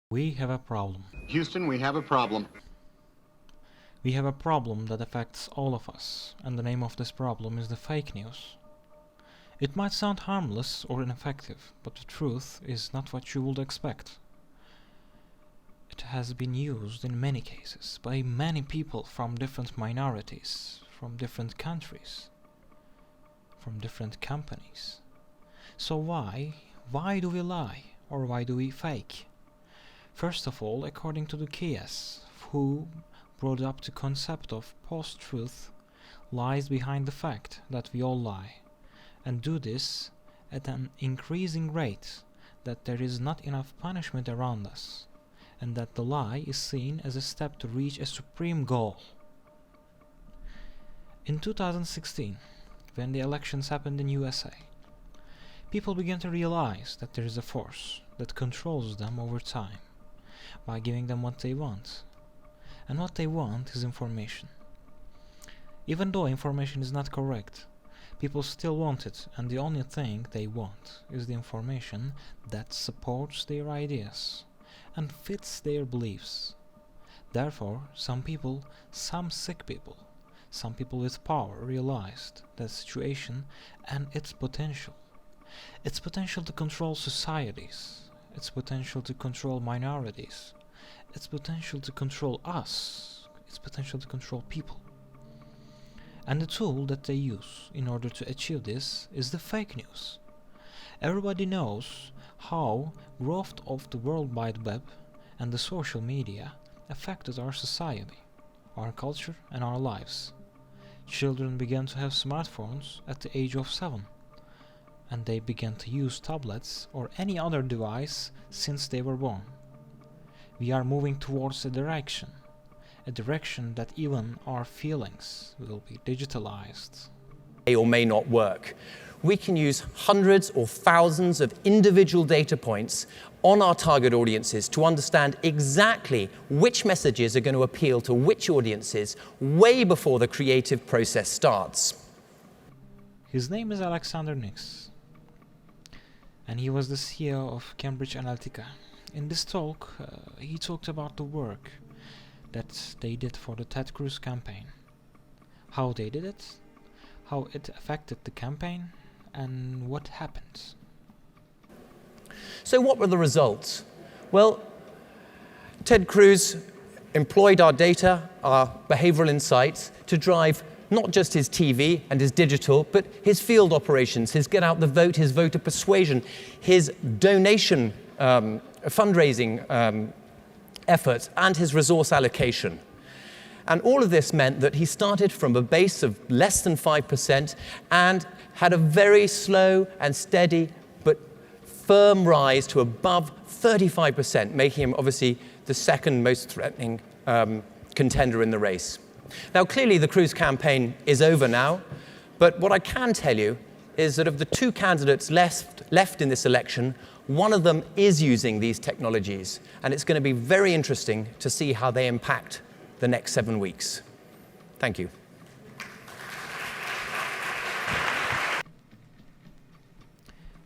We have a problem. Houston, we have a problem. We have a problem that affects all of us, and the name of this problem is the fake news. It might sound harmless or ineffective, but the truth is not what you would expect. It has been used in many cases by many people from different minorities, from different countries, from different companies. So why do we lie, or why do we fake? First of all, according to the Keyes, who brought up the concept of post-truth, lies behind the fact that we all lie, and do this at an increasing rate, that there is not enough punishment around us, and that the lie is seen as a step to reach a supreme goal. In 2016, when the elections happened in USA, people began to realize that there is a force that controls them over time by giving them what they want. And what they want is information. Even though information is not correct, people still want it, and the only thing they want is the information that supports their ideas and fits their beliefs. Therefore, some sick people, some people with power realized the situation and its potential. Its potential to control societies, its potential to control minorities, its potential to control us, its potential to control people. And the tool that they use in order to achieve this is the fake news. Everybody knows how growth of the World Wide Web and the social media affected our society, our culture and our lives. Children began to have smartphones at the age of 7, and they began to use tablets or any other device since they were born. We are moving towards a direction that even our feelings will be digitalized. May or may not work. We can use hundreds or thousands of individual data points on our target audiences to understand exactly which messages are going to appeal to which audiences way before the creative process starts. His name is Alexander Nix, and he was the CEO of Cambridge Analytica. In this talk, he talked about the work that they did for the Ted Cruz campaign, how they did it, how it affected the campaign, and what happened. So what were the results? Well, Ted Cruz employed our data, our behavioral insights, to drive not just his TV and his digital, but his field operations, his get out the vote, his voter persuasion, his donation fundraising efforts, and his resource allocation. And all of this meant that he started from a base of less than 5% and had a very slow and steady but firm rise to above 35%, making him obviously the second most threatening contender in the race. Now, clearly the Cruz campaign is over now, but what I can tell you is that of the two candidates left in this election, one of them is using these technologies, and it's going to be very interesting to see how they impact the next 7 weeks. Thank you.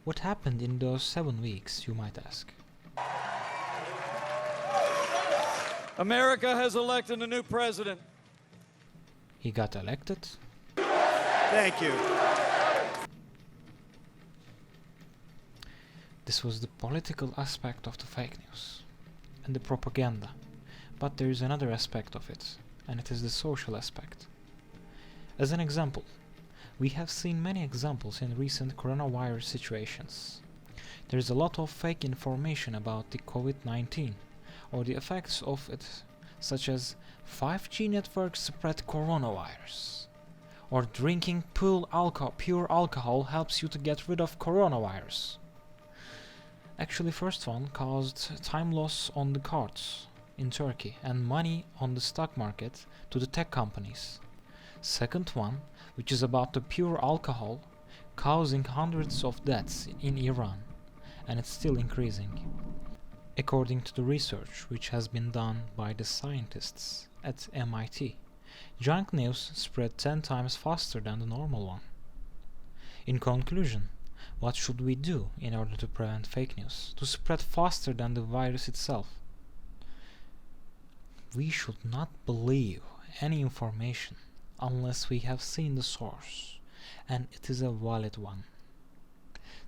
What happened in those 7 weeks, you might ask? America has elected a new president. He got elected. Thank you. This was the political aspect of the fake news and the propaganda. But there is another aspect of it, and it is the social aspect. As an example, we have seen many examples in recent coronavirus situations. There is a lot of fake information about the COVID-19 or the effects of it, such as 5G networks spread coronavirus, or drinking pure alcohol helps you to get rid of coronavirus. Actually, first one caused time loss on the cards in Turkey and money on the stock market to the tech companies. Second one, which is about the pure alcohol, causing hundreds of deaths in Iran, and it's still increasing. According to the research which has been done by the scientists at MIT, junk news spread 10 times faster than the normal one. In conclusion, what should we do in order to prevent fake news to spread faster than the virus itself? we should not believe any information unless we have seen the source and it is a valid one.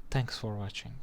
Thanks for watching.